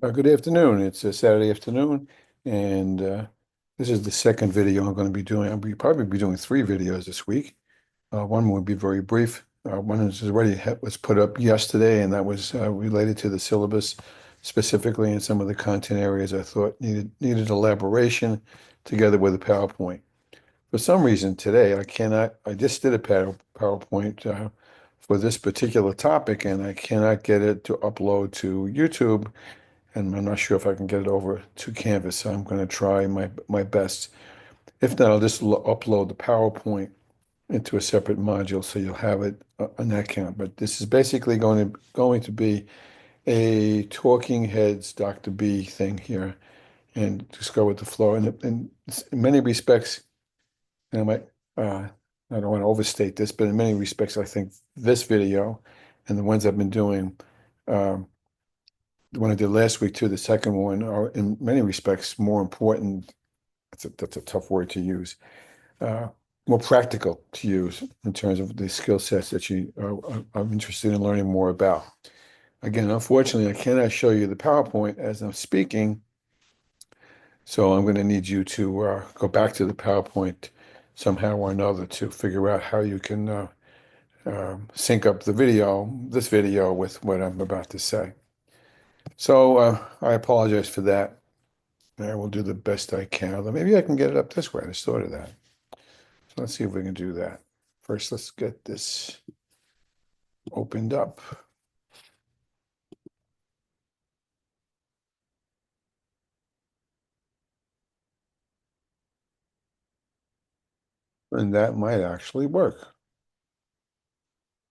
Good afternoon. It's a Saturday afternoon, and this is the second video I'm going to be doing. Probably be doing three videos this week. One will be very brief. One is was put up yesterday, and that was related to the syllabus specifically, and some of the content areas I thought needed elaboration together with a PowerPoint. For some reason today, I cannot. I just did a PowerPoint for this particular topic, and I cannot get it to upload to YouTube, and I'm not sure if I can get it over to Canvas. So I'm going to try my best. If not, I'll just upload the PowerPoint into a separate module so you'll have it on that count. But this is basically going to be a Talking Heads Dr. B thing here, and just go with the flow. And in many respects, and I don't want to overstate this, but in many respects, I think this video and the ones I've been doing. Um, the one I did last week too, the second one, are in many respects more important. That's a tough word to use. Uh, More practical to use in terms of the skill sets that I'm interested in learning more about. Again, unfortunately, I cannot show you the PowerPoint as I'm speaking, so I'm going to need you to go back to the PowerPoint somehow or another to figure out how you can sync up this video with what I'm about to say. So I apologize for that. I will do the best I can. Although maybe I can get it up this way. I just thought of that. So let's see if we can do that. First, let's get this opened up. And that might actually work.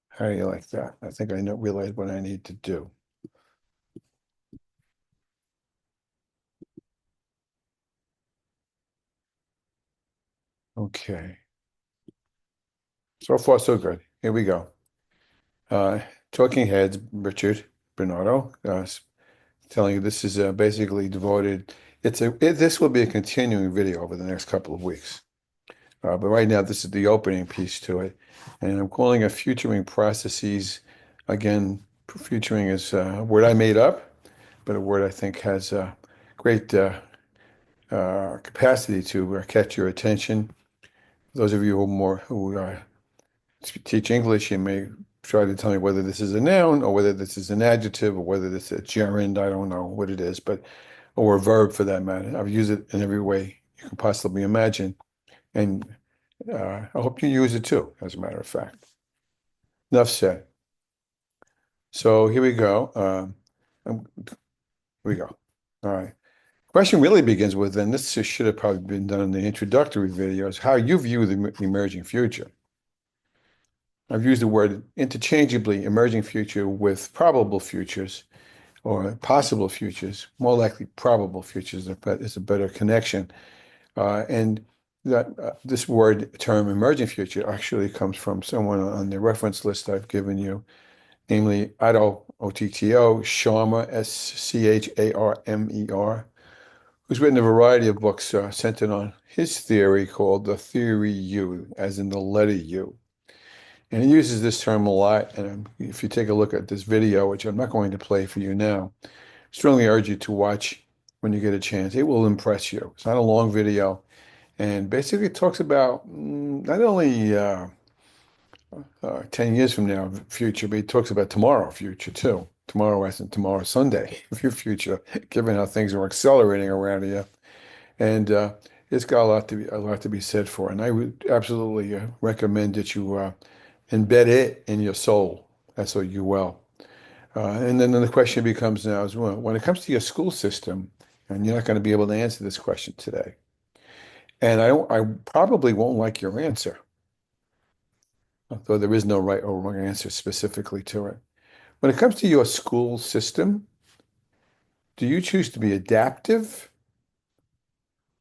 How do you like that? I think I know realize what I need to do. Okay. So far, so good. Here we go. Uh, Talking Heads, Richard Bernardo, telling you this is basically devoted. This will be a continuing video over the next couple of weeks. But right now, this is the opening piece to it. And I'm calling it Futuring Processes. Again, futuring is a word I made up, but a word I think has great capacity to catch your attention. Those of you who teach English, you may try to tell me whether this is a noun or whether this is an adjective or whether this is a gerund. I don't know what it is, but or a verb for that matter. I've used it in every way you can possibly imagine. And I hope you use it too, as a matter of fact. Enough said. So here we go. Here we go. All right. Question really begins with, and this should have probably been done in the introductory videos, how you view the emerging future. I've used the word interchangeably, emerging future with probable futures or possible futures, more likely probable futures is a better connection. And that this word term emerging future actually comes from someone on the reference list I've given you, namely Otto, Otto Scharmer, Scharmer, who's written a variety of books centered on his theory called the theory U, as in the letter U. And he uses this term a lot. And if you take a look at this video, which I'm not going to play for you now, I strongly urge you to watch when you get a chance. It will impress you. It's not a long video. And basically, it talks about not only 10 years from now, future, but it talks about tomorrow, future too. Tomorrow isn't tomorrow, Sunday, your future, given how things are accelerating around here. And it's got a lot to be said for. And I would absolutely recommend that you embed it in your soul, SOUL. And then the question becomes now as well, when it comes to your school system, and you're not going to be able to answer this question today, and I probably won't like your answer, although there is no right or wrong answer specifically to it. When it comes to your school system, do you choose to be adaptive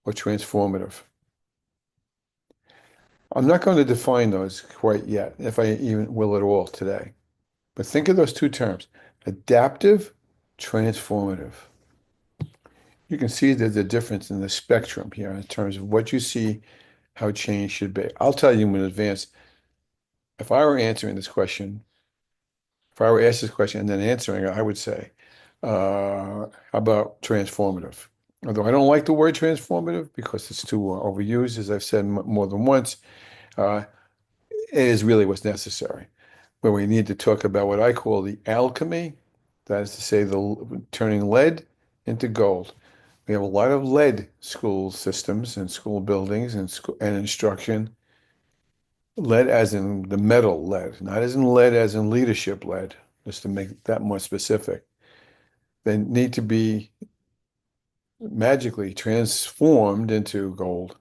or transformative? I'm not going to define those quite yet, if I even will at all today. But think of those two terms, adaptive, transformative. You can see there's a difference in the spectrum here in terms of what you see, how change should be. I'll tell you in advance, if I were asked this question and then answering it, I would say, How about transformative? Although I don't like the word transformative because it's too overused, as I've said more than once, uh, it is really what's necessary. Where we need to talk about what I call the alchemy, that is to say, the turning lead into gold. We have a lot of lead school systems and school buildings and school and instruction. Lead as in the metal lead, not as in lead as in leadership lead, just to make that more specific. They need to be magically transformed into gold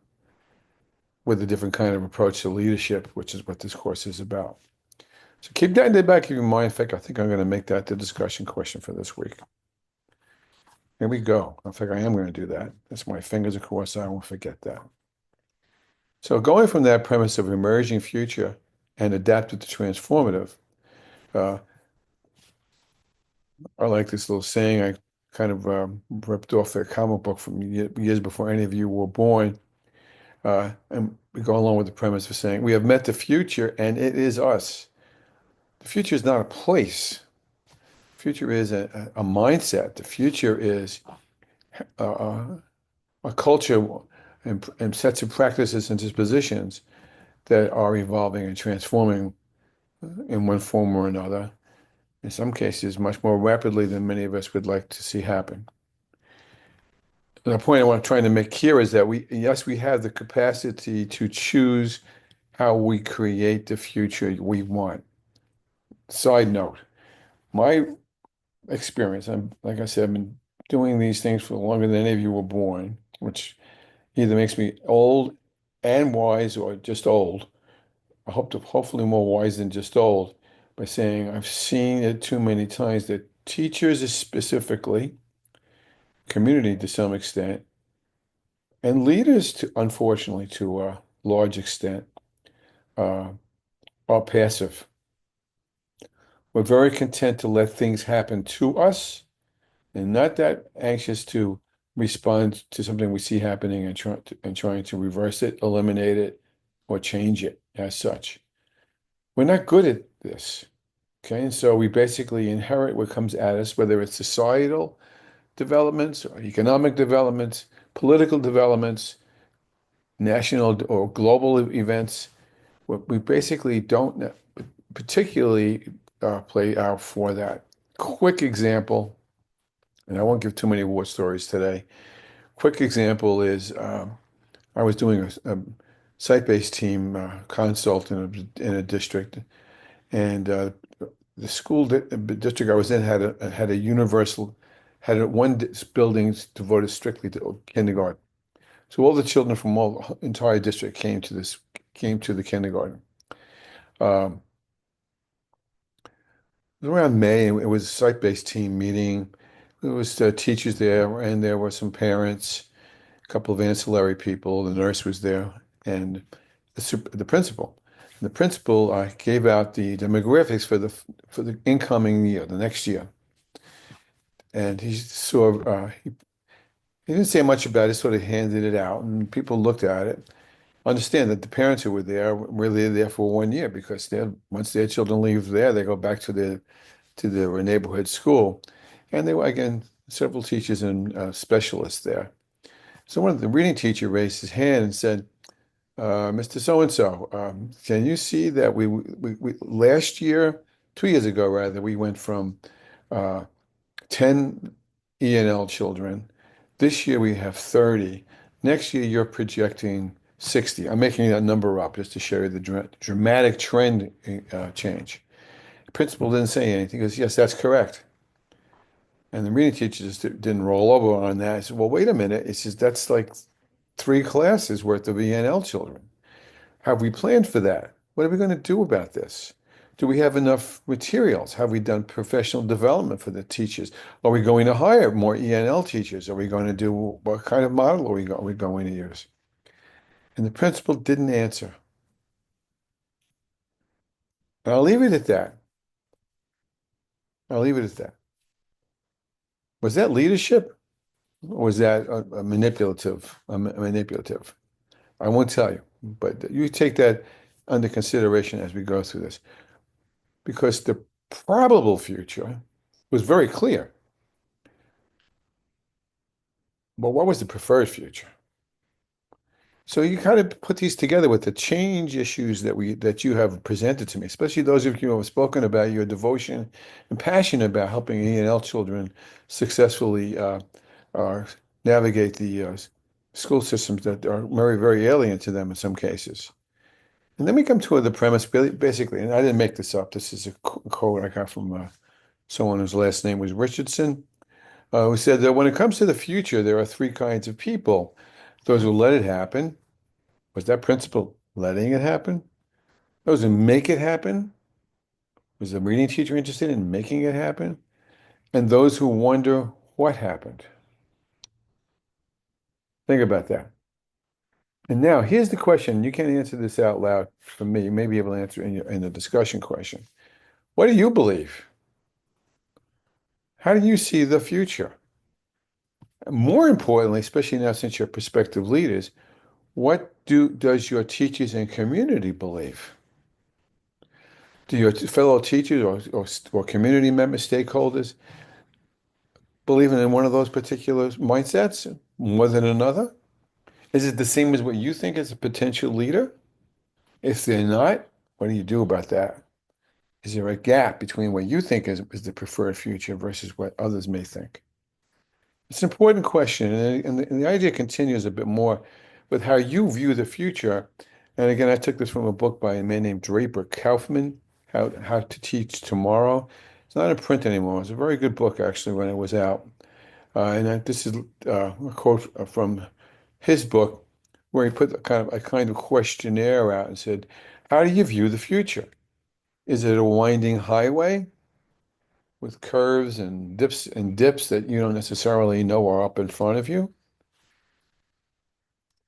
with a different kind of approach to leadership, which is what this course is about. So keep that in the back of your mind. In fact, I think I'm going to make that the discussion question for this week. Here we go. In fact, I am going to do that. That's my fingers across. I won't forget that. So going from that premise of emerging future and adaptive to transformative, uh, I like this little saying I kind of ripped off a comic book from years before any of you were born. And we go along with the premise of saying, we have met the future and it is us. The future is not a place. The future is a mindset. The future is uh, a culture and sets of practices and dispositions that are evolving and transforming in one form or another, in some cases much more rapidly than many of us would like to see happen. And the point I want to try to make here is that yes, we have the capacity to choose how we create the future we want. Side note, my experience, like I said, I've been doing these things for longer than any of you were born, which either makes me old and wise or just old. I hope to hopefully more wise than just old by saying I've seen it too many times that teachers specifically, community to some extent, and leaders to unfortunately to a large extent, uh, are passive. We're very content to let things happen to us and not that anxious to respond to something we see happening and trying to reverse it, eliminate it, or change it as such. We're not good at this. Okay, and so we basically inherit what comes at us, whether it's societal developments or economic developments, political developments, national or global events. We basically don't particularly play out for that. Quick example, and I won't give too many war stories today. Quick example is I was doing a site-based team consult in a district, and the school district I was in had a universal had one building devoted strictly to kindergarten. So all the children from all entire district came to the kindergarten. Um, it was around May, and it was a site-based team meeting. There was teachers there, and there were some parents, a couple of ancillary people. The nurse was there, and the principal. And the principal gave out the demographics for the incoming year, the next year. And he didn't say much about it, sort of handed it out, and people looked at it. Understand that the parents who were there were really there for 1 year because once their children leave there, they go back to their neighborhood school, and there were again several teachers and specialists there. So one of the reading teacher raised his hand and said, "Mr. So and so, can you see that we last year, 2 years ago rather, we went from uh, 10 ENL children. This year we have 30. Next year you're projecting 60. I'm making that number up just to show you the dramatic trend change." The principal didn't say anything. He goes, "Yes, that's correct." And the reading teacher just didn't roll over on that. I said, "Well, wait a minute." It says, "That's like 3 classes worth of ENL children. Have we planned for that? What are we going to do about this? Do we have enough materials? Have we done professional development for the teachers? Are we going to hire more ENL teachers? Are we going to do what kind of model are we going to use?" And the principal didn't answer. And I'll leave it at that. I'll leave it at that. Was that leadership or was that a manipulative? Manipulative? I won't tell you, but you take that under consideration as we go through this, because the probable future was very clear. But what was the preferred future? So you kind of put these together with the change issues that you have presented to me, especially those of you who have spoken about your devotion and passion about helping E&L children successfully uh, navigate the school systems that are very, very alien to them in some cases. And then we come to the premise, basically, and I didn't make this up. This is a quote I got from someone whose last name was Richardson, who said that when it comes to the future, there are three kinds of people: those who let it happen. Was that principle letting it happen? Those who make it happen? Was the reading teacher interested in making it happen? And those who wonder what happened. Think about that. And now here's the question. You can't answer this out loud for me. You may be able to answer in the discussion question. What do you believe? How do you see the future? More importantly, especially now since you're prospective leaders, what does your teachers and community believe? Do your fellow teachers or community members, stakeholders, believing in one of those particular mindsets more than another? Is it the same as what you think as a potential leader? If they're not, what do you do about that? Is there a gap between what you think is the preferred future versus what others may think? It's an important question, and the idea continues a bit more with how you view the future. And again, I took this from a book by a man named Draper Kaufman, How to Teach Tomorrow. It's not in print anymore. It's a very good book, actually, when it was out. This is a quote from his book where he put a kind of questionnaire out and said, "How do you view the future? Is it a winding highway with curves and dips that you don't necessarily know are up in front of you?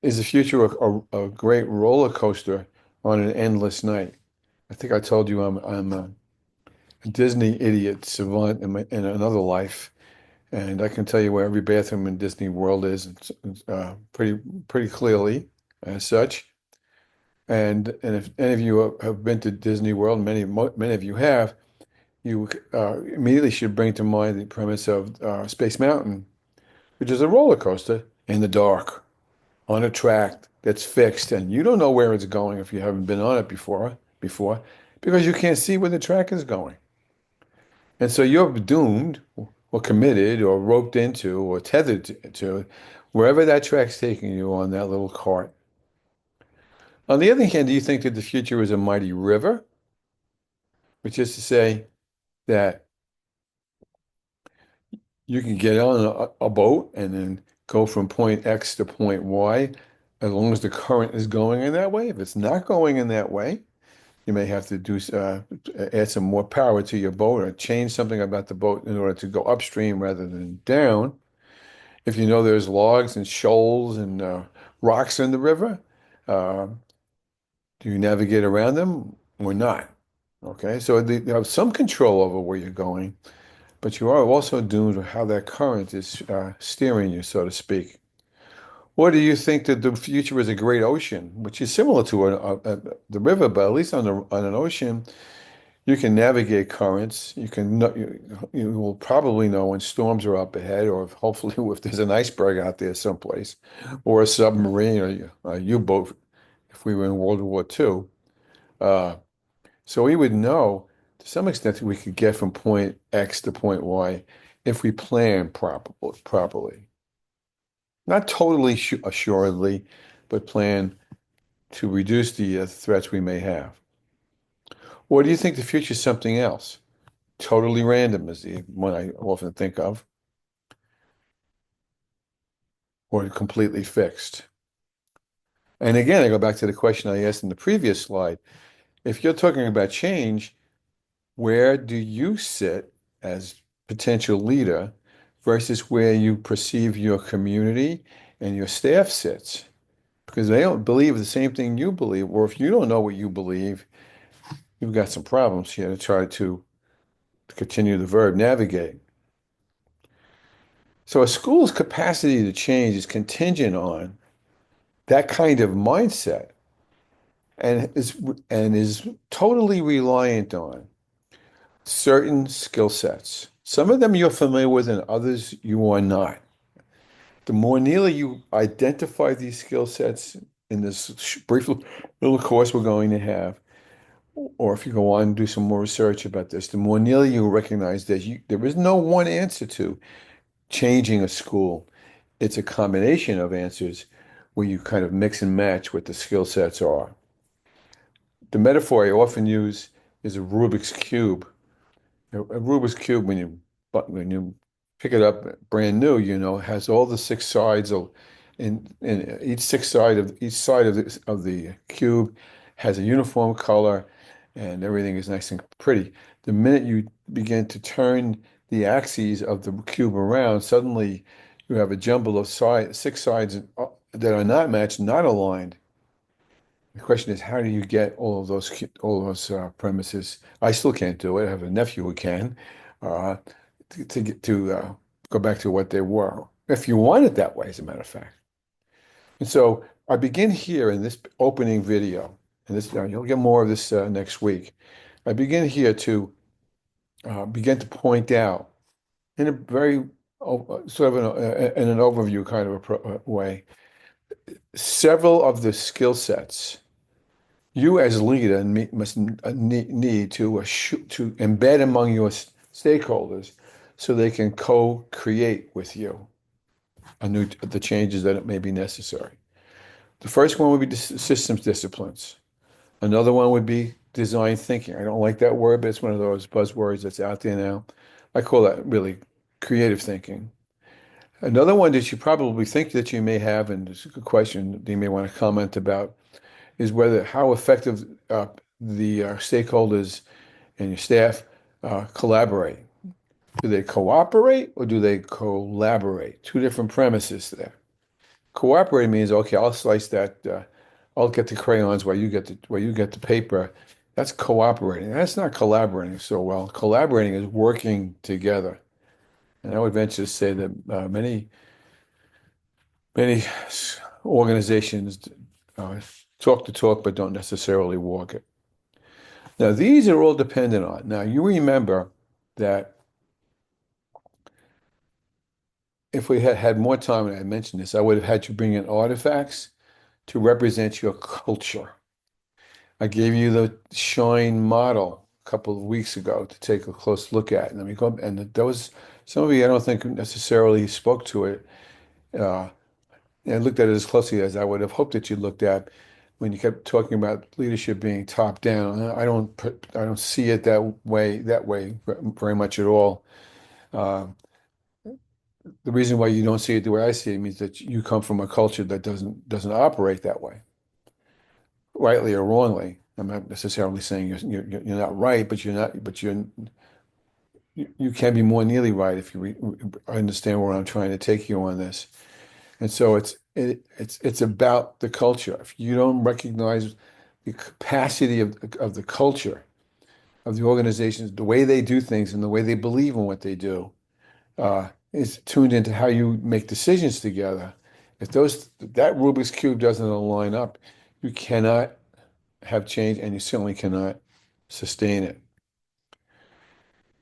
Is the future a great roller coaster on an endless night?" I think I told you I'm a Disney idiot savant in another life. And I can tell you where every bathroom in Disney World is pretty clearly as such. And if any of you have been to Disney World, many of you have, you immediately should bring to mind the premise of Space Mountain, which is a roller coaster in the dark on a track that's fixed, and you don't know where it's going if you haven't been on it before, because you can't see where the track is going. And so you're doomed or committed or roped into or tethered to wherever that track's taking you on that little cart. On the other hand, do you think that the future is a mighty river, which is to say that you can get on a boat and then go from point X to point Y as long as the current is going in that way? If it's not going in that way, you may have to add some more power to your boat or change something about the boat in order to go upstream rather than down. If you know there's logs and shoals and rocks in the river, uh, do you navigate around them or not? Okay, so you have some control over where you're going, but you are also doomed to how that current is steering you, so to speak. Or do you think that the future is a great ocean, which is similar to the river, but at least on an ocean, you can navigate currents. You will probably know when storms are up ahead, or hopefully if there's an iceberg out there someplace, or a submarine or a U-boat if we were in World War II. Uh, so we would know to some extent that we could get from point X to point Y if we plan properly. Not totally assuredly, but plan to reduce the threats we may have. Or do you think the future is something else? Totally random is the one I often think of, or completely fixed. And again, I go back to the question I asked in the previous slide. If you're talking about change, where do you sit as potential leader versus where you perceive your community and your staff sits? Because they don't believe the same thing you believe, or if you don't know what you believe, you've got some problems here to try to continue the verb navigate. So a school's capacity to change is contingent on that kind of mindset and is totally reliant on certain skill sets. Some of them you're familiar with and others you are not. The more nearly you identify these skill sets in this brief little course we're going to have, or if you go on and do some more research about this, the more nearly you recognize that there is no one answer to changing a school. It's a combination of answers where you kind of mix and match what the skill sets are. The metaphor I often use is a Rubik's Cube. A Rubik's Cube, when you pick it up brand new, has all the six sides of, in each side of the cube has a uniform color, and everything is nice and pretty. The minute you begin to turn the axes of the cube around, suddenly you have a jumble of six sides that are not matched, not aligned. The question is, how do you get all of those premises? I still can't do it. I have a nephew who can, uh, to get to go back to what they were, if you want it that way, as a matter of fact. And so I begin here in this opening video, and this you'll get more of this next week. I begin here to begin to point out in a very sort of in an overview kind of way several of the skill sets you as leader must need to to embed among your stakeholders so they can co-create with you the changes that may be necessary. The first one would be systems disciplines. Another one would be design thinking. I don't like that word, but it's one of those buzzwords that's out there now. I call that really creative thinking. Another one that you probably think that you may have, and it's a good question that you may want to comment about, is whether how effective the stakeholders and your staff collaborate. Do they cooperate or do they collaborate? Two different premises there. Cooperate means, okay, I'll slice that. I'll get the crayons while you get the paper. That's cooperating. That's not collaborating so well. Collaborating is working together. And I would venture to say that many organizations uh, talk the talk but don't necessarily walk it. Now, these are all dependent on. Now, you remember that if we had had more time, and I mentioned this, I would have had you bring in artifacts to represent your culture. I gave you the Shine model a couple of weeks ago to take a close look at. And let me go, and those, some of you I don't think necessarily spoke to it uh, and looked at it as closely as I would have hoped that you looked at when you kept talking about leadership being top down. I don't see it that way very much at all. Uh, the reason why you don't see it the way I see it means that you come from a culture that doesn't operate that way, rightly or wrongly. I'm not necessarily saying you're not right, but you can be more nearly right if understand where I'm trying to take you on this. And so it's about the culture. If you don't recognize the capacity of the culture of the organizations, the way they do things and the way they believe in what they do, is tuned into how you make decisions together. If that Rubik's Cube doesn't align up, you cannot have change and you certainly cannot sustain it.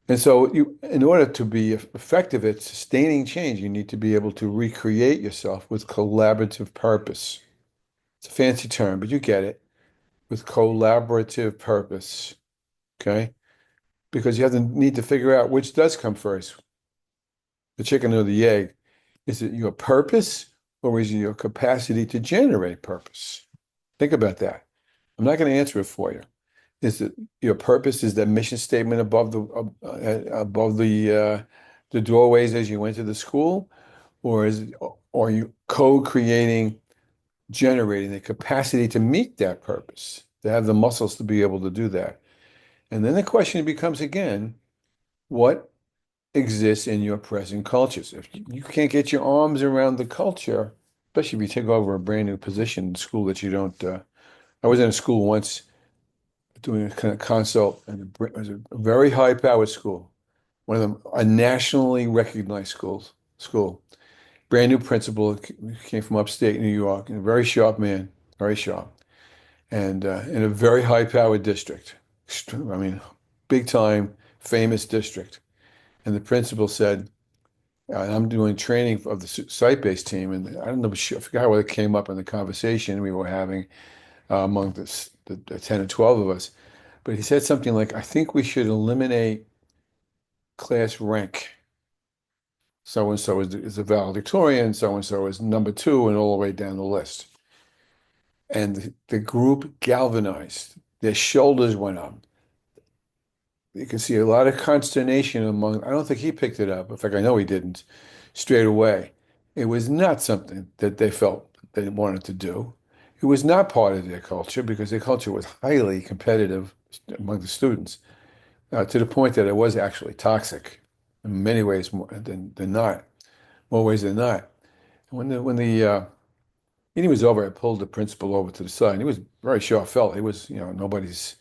And so in order to be effective at sustaining change, you need to be able to recreate yourself with collaborative purpose. It's a fancy term, but you get it. With collaborative purpose, okay? Because you have to need to figure out which does come first, the chicken or the egg. Is it your purpose or is it your capacity to generate purpose? Think about that. I'm not going to answer it for you. Is it your purpose? Is that mission statement above the doorways as you enter the school, or are you co-creating, generating the capacity to meet that purpose, to have the muscles to be able to do that? And then the question becomes again, what exists in your present cultures? If you can't get your arms around the culture, especially if you take over a brand new position in school that you don't. I was in a school once doing a kind of consult, and it was a very high-powered school, one of them, a nationally recognized school. Brand new principal, came from upstate New York, and a very sharp man, very sharp, and in a very high-powered district. I mean, big time, famous district. And the principal said, And I'm doing training of the site-based team, and I don't know, I forgot what it came up in the conversation we were having among the 10 or 12 of us. But he said something like, I think we should eliminate class rank. So and so is a valedictorian, so and so is number two, and all the way down the list. And the group galvanized. Their shoulders went up. You can see a lot of consternation among, I don't think he picked it up. In fact, I know he didn't straight away. It was not something that they felt they wanted to do. It was not part of their culture because their culture was highly competitive among the students, to the point that it was actually toxic in many ways more than not, more ways than not. When the meeting was over, I pulled the principal over to the side, and he was a very sharp fella. He was, nobody's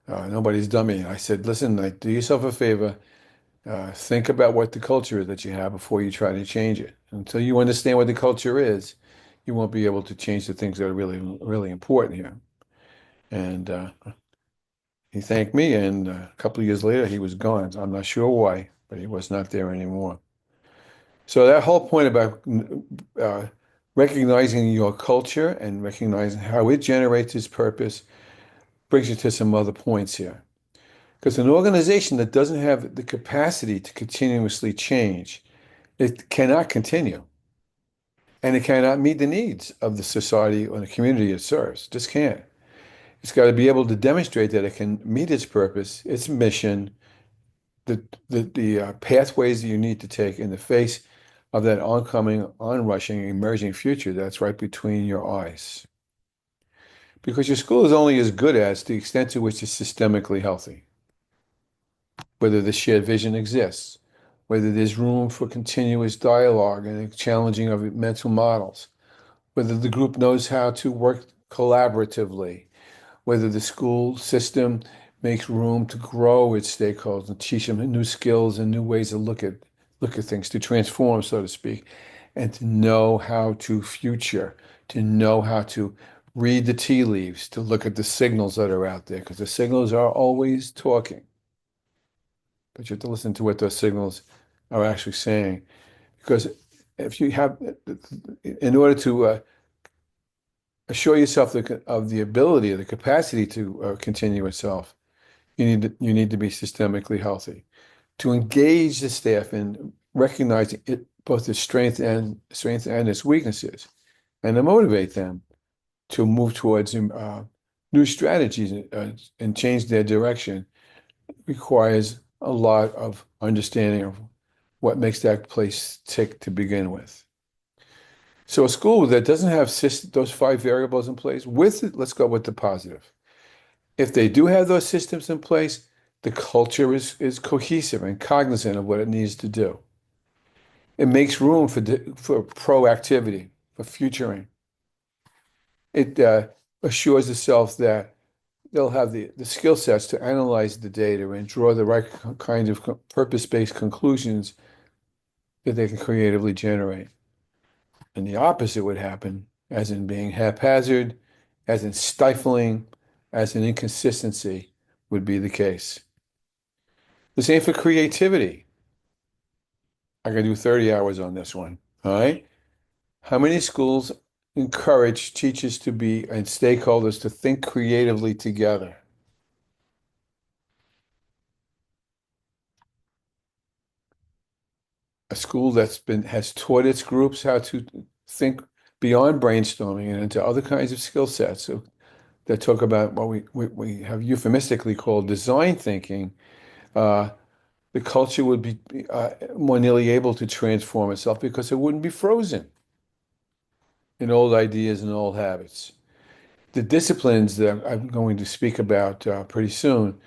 dummy. And I said, listen, like, do yourself a favor, think about what the culture is that you have before you try to change it. Until you understand what the culture is, you won't be able to change the things that are really, really important here. And he thanked me, and a couple of years later, he was gone. I'm not sure why, but he was not there anymore. So that whole point about uh, recognizing your culture and recognizing how it generates its purpose brings you to some other points here. Because an organization that doesn't have the capacity to continuously change, it cannot continue. And it cannot meet the needs of the society or the community it serves. Just can't. It's got to be able to demonstrate that it can meet its purpose, its mission, the pathways that you need to take in the face of that oncoming, onrushing, emerging future that's right between your eyes. Because your school is only as good as the extent to which it's systemically healthy, whether the shared vision exists, whether there's room for continuous dialogue and challenging of mental models, whether the group knows how to work collaboratively, whether the school system makes room to grow its stakeholders and teach them new skills and new ways to look at things, to transform, so to speak, and to know how to future, to know how to read the tea leaves, to look at the signals that are out there, because the signals are always talking. But you have to listen to what those signals are actually saying. Because if you have, in order to assure yourself of the ability, the capacity to continue itself, you need to be systemically healthy. To engage the staff in recognizing both its strength and its weaknesses, and to motivate them to move towards new strategies and change their direction requires a lot of understanding of what makes that place tick to begin with. So a school that doesn't have those five variables in place, with it, let's go with the positive. If they do have those systems in place, the culture is cohesive and cognizant of what it needs to do. It makes room for proactivity, for futuring. It assures itself that they'll have the skill sets to analyze the data and draw the right kind of purpose-based conclusions that they can creatively generate. And the opposite would happen, as in being haphazard, as in stifling, as in inconsistency would be the case. The same for creativity. I can do 30 hours on this one. All right. How many schools encourage teachers to be and stakeholders to think creatively together? A school has taught its groups how to think beyond brainstorming and into other kinds of skill sets that talk about what we have euphemistically called design thinking. uh, the culture would be more nearly able to transform itself because it wouldn't be frozen in old ideas and old habits. The disciplines that I'm going to speak about pretty soon,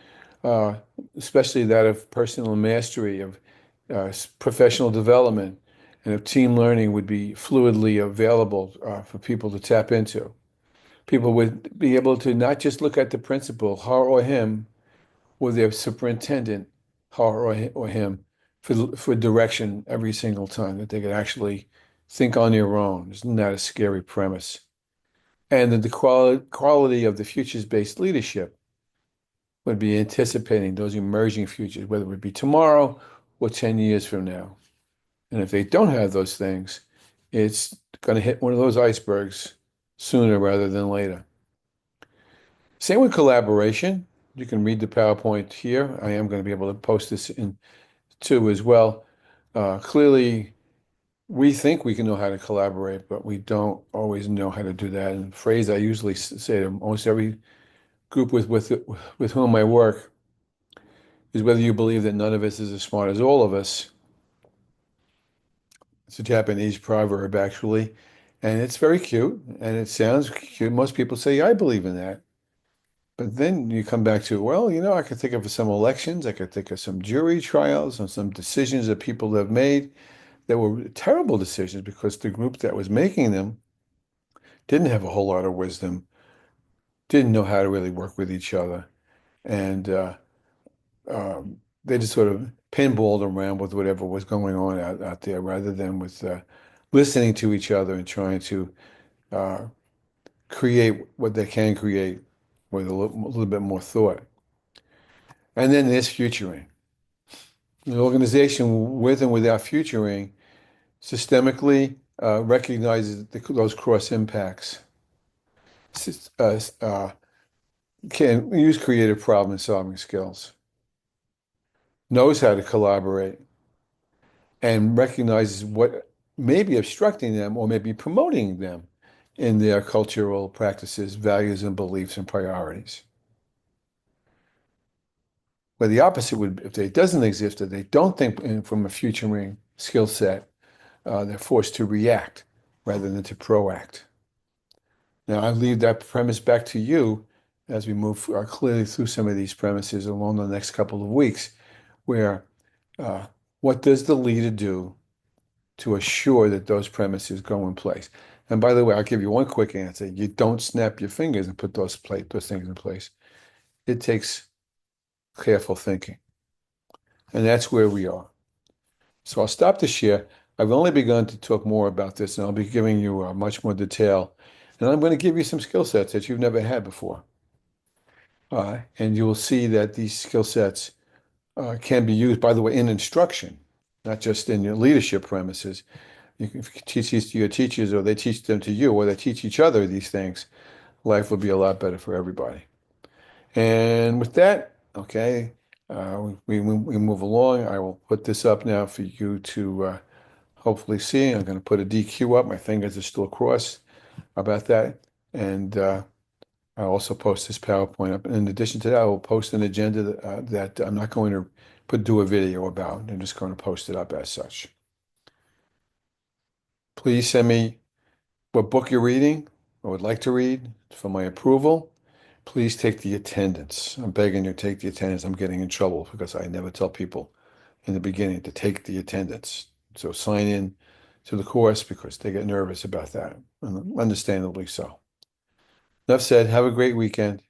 uh, especially that of personal mastery, of professional development, and of team learning, would be fluidly available for people to tap into. People would be able to not just look at the principal, her or him, or their superintendent, her or him, for direction every single time, that they could actually think on their own. Isn't that a scary premise? And that the quality of the futures-based leadership would be anticipating those emerging futures, whether it be tomorrow or 10 years from now. And if they don't have those things, it's going to hit one of those icebergs sooner rather than later. Same with collaboration. You can read the PowerPoint here. I am going to be able to post this in too as well. Clearly, we think we can know how to collaborate, but we don't always know how to do that. And the phrase I usually say to almost every group with whom I work is whether you believe that none of us is as smart as all of us. It's a Japanese proverb, actually, and it's very cute and it sounds cute. Most people say, I believe in that. But then you come back to, well, I could think of some elections, I could think of some jury trials and some decisions that people have made that were terrible decisions because the group that was making them didn't have a whole lot of wisdom, didn't know how to really work with each other. And they just sort of pinballed around with whatever was going on out there rather than with listening to each other and trying to uh, create what they can create with a little bit more thought. And then there's futuring. An organization with and without futuring systemically recognizes those cross impacts, uh, uh, can use creative problem solving skills, knows how to collaborate, and recognizes what may be obstructing them or may be promoting them in their cultural practices, values, and beliefs and priorities. Where the opposite would, if it doesn't exist, if they don't think from a futuring skill set, they're forced to react rather than to proact. Now, I leave that premise back to you as we move clearly through some of these premises along the next couple of weeks, where uh, what does the leader do to assure that those premises go in place? And by the way, I'll give you one quick answer. You don't snap your fingers and put those things in place. It takes careful thinking. And that's where we are. So I'll stop the share. I've only begun to talk more about this, and I'll be giving you much more detail. And I'm going to give you some skill sets that you've never had before. And you will see that these skill sets can be used, by the way, in instruction, not just in your leadership premises. You can teach these to your teachers, or they teach them to you, or they teach each other these things. Life will be a lot better for everybody. And with that, okay, we move along. I will put this up now for you to hopefully see. I'm going to put a DQ up. My fingers are still crossed about that. And I'll also post this PowerPoint up. In addition to that, I will post an agenda that I'm not going to do a video about. I'm just going to post it up as such. Please send me what book you're reading or would like to read for my approval. Please take the attendance. I'm begging you to take the attendance. I'm getting in trouble because I never tell people in the beginning to take the attendance. So sign in to the course because they get nervous about that, and understandably so. Enough said. Have a great weekend.